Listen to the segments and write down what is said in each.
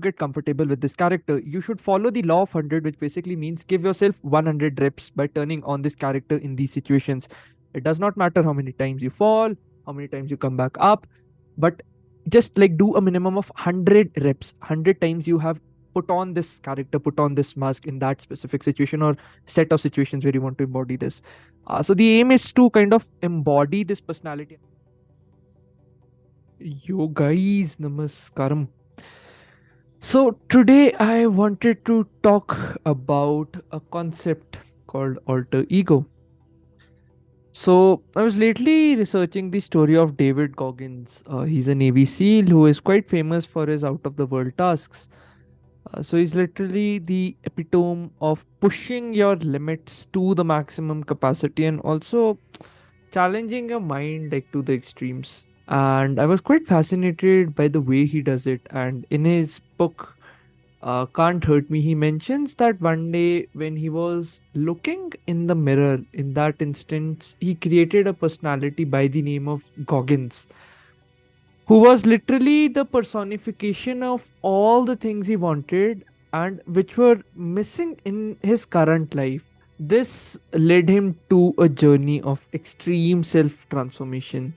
get comfortable with this character, you should follow the law of 100, which basically means give yourself 100 reps by turning on this character in these situations. It does not matter how many times you fall, how many times you come back up, but just like do a minimum of 100 reps, 100 times you have put on this character, put on this mask in that specific situation or set of situations where you want to embody this. So the aim is to kind of embody this personality. Yo guys, namaskaram. So today I wanted to talk about a concept called alter ego. So I was lately researching the story of David Goggins. He's a Navy SEAL who is quite famous for his out of the world tasks. So he's literally the epitome of pushing your limits to the maximum capacity and also challenging your mind like to the extremes. And I was quite fascinated by the way he does it. And in his book Can't Hurt Me, he mentions that one day when he was looking in the mirror, in that instance, he created a personality by the name of Goggins, who was literally the personification of all the things he wanted and which were missing in his current life. This led him to a journey of extreme self transformation.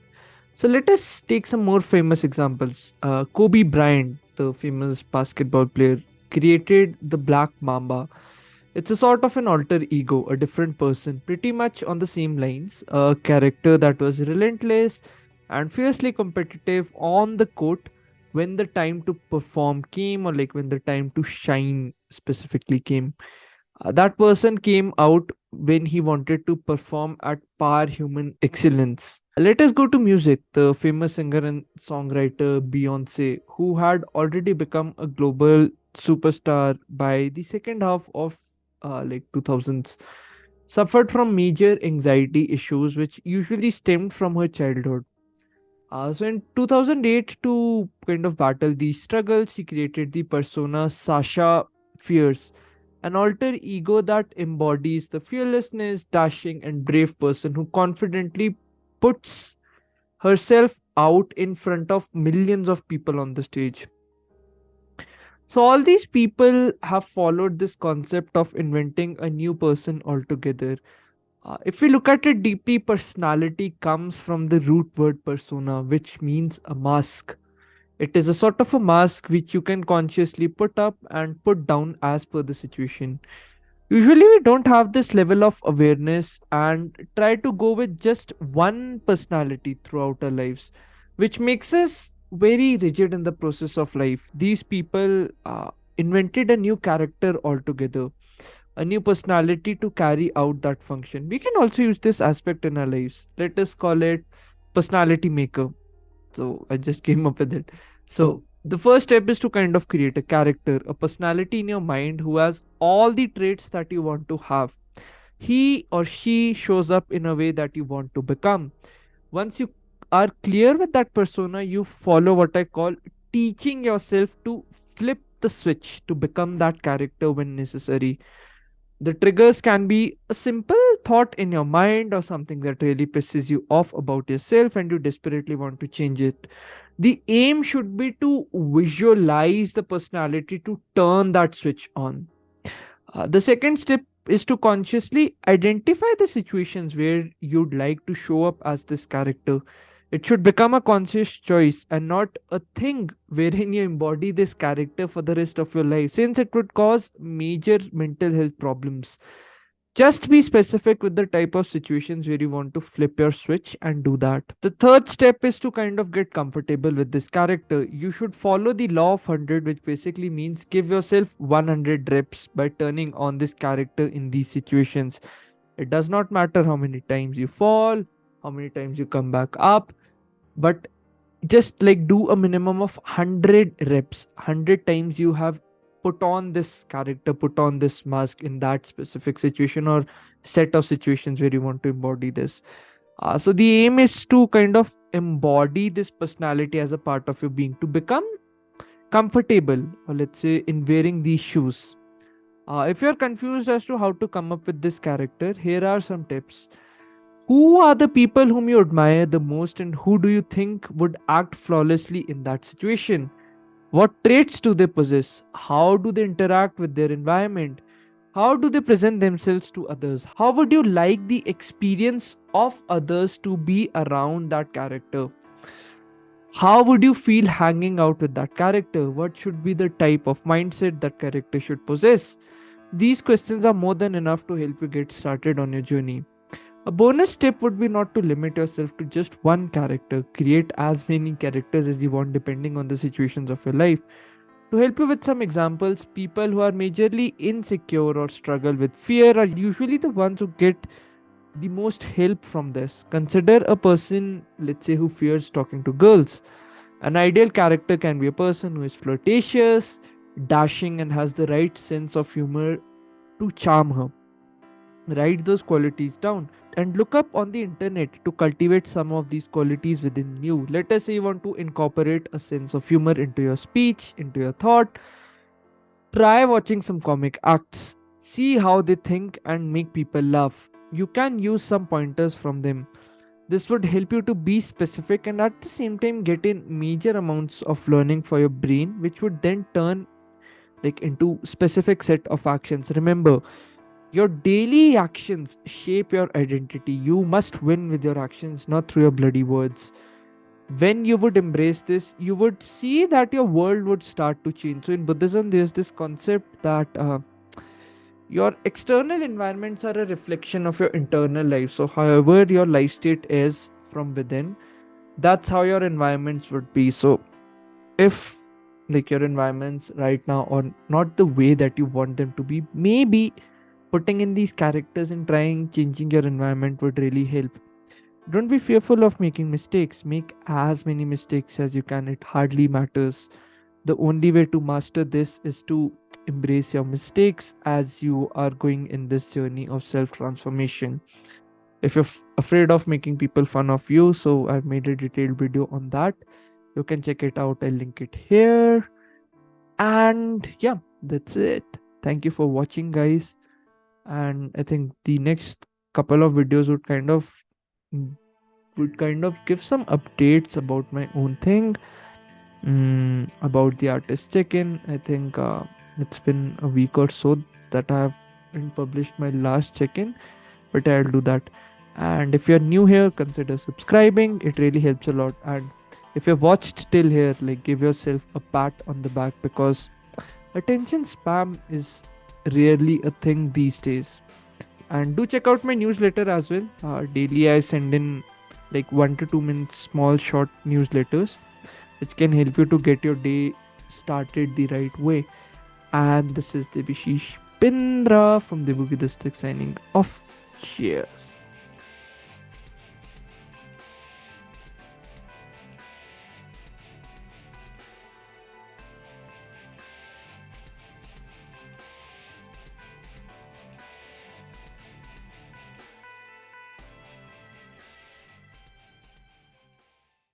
So let us take some more famous examples. Kobe Bryant, the famous basketball player, created the Black Mamba. It's a sort of an alter ego, a different person, pretty much on the same lines. A character that was relentless and fiercely competitive on the court when the time to perform came, or like when the time to shine specifically came. That person came out when he wanted to perform at par human excellence. Let us go to music. The famous singer and songwriter Beyonce, who had already become a global superstar by the second half of 2000s, suffered from major anxiety issues which usually stemmed from her childhood. So in 2008, to kind of battle these struggles, she created the persona Sasha Fierce, an alter ego that embodies the fearlessness, dashing, and brave person who confidently puts herself out in front of millions of people on the stage. So all these people have followed this concept of inventing a new person altogether. If we look at it deeply, personality comes from the root word persona, which means a mask. It is a sort of a mask which you can consciously put up and put down as per the situation. Usually, we don't have this level of awareness and try to go with just one personality throughout our lives, which makes us very rigid in the process of life. These people invented a new character altogether, a new personality to carry out that function. We can also use this aspect in our lives. Let us call it personality maker. So I just came up with it. So the first step is to kind of create a character, a personality in your mind who has all the traits that you want to have. He or she shows up in a way that you want to become. Once you are clear with that persona, you follow what I call teaching yourself to flip the switch to become that character when necessary. The triggers can be a simple thought in your mind or something that really pisses you off about yourself and you desperately want to change it. The aim should be to visualize the personality to turn that switch on. The second step is to consciously identify the situations where you'd like to show up as this character. It should become a conscious choice and not a thing wherein you embody this character for the rest of your life, since it would cause major mental health problems. Just be specific with the type of situations where you want to flip your switch and do that. The third step is to kind of get comfortable with this character. You should follow the law of 100, which basically means give yourself 100 reps by turning on this character in these situations. It does not matter how many times you fall, how many times you come back up, but just like do a minimum of 100 reps, 100 times you have put on this character, put on this mask in that specific situation or set of situations where you want to embody this. So the aim is to kind of embody this personality as a part of your being, to become comfortable, or let's say in wearing these shoes. If you're confused as to how to come up with this character, here are some tips. Who are the people whom you admire the most, and who do you think would act flawlessly in that situation? What traits do they possess? How do they interact with their environment? How do they present themselves to others? How would you like the experience of others to be around that character? How would you feel hanging out with that character? What should be the type of mindset that character should possess? These questions are more than enough to help you get started on your journey. A bonus tip would be not to limit yourself to just one character. Create as many characters as you want depending on the situations of your life. To help you with some examples, people who are majorly insecure or struggle with fear are usually the ones who get the most help from this. Consider a person, let's say, who fears talking to girls. An ideal character can be a person who is flirtatious, dashing, and has the right sense of humor to charm her. Write those qualities down and look up on the internet to cultivate some of these qualities within you. Let us say you want to incorporate a sense of humor into your speech, into your thought. Try watching some comic acts. See how they think and make people laugh. You can use some pointers from them. This would help you to be specific and at the same time get in major amounts of learning for your brain, which would then turn into specific set of actions. Remember, your daily actions shape your identity. You must win with your actions, not through your bloody words. When you would embrace this, you would see that your world would start to change. So in Buddhism, there's this concept that your external environments are a reflection of your internal life. So however your life state is from within, that's how your environments would be. So if your environments right now are not the way that you want them to be, maybe putting in these characters and trying changing your environment would really help. Don't be fearful of making mistakes. Make as many mistakes as you can. It hardly matters. The only way to master this is to embrace your mistakes as you are going in this journey of self transformation. If you're afraid of making people fun of you, so I've made a detailed video on that. You can check it out. I'll link it here. And yeah, that's it. Thank you for watching, guys. And I think the next couple of videos would kind of give some updates about my own thing, about the artist check-in. I think it's been a week or so that I haven't published my last check-in, but I'll do that. And if you're new here, consider subscribing. It really helps a lot. And if you've watched till here, give yourself a pat on the back, because attention spam is rarely a thing these days. And do check out my newsletter as well. Daily I send in 1 to 2 minutes small short newsletters which can help you to get your day started the right way. And this is Debashish Pindra from Debukidastak signing off. Cheers.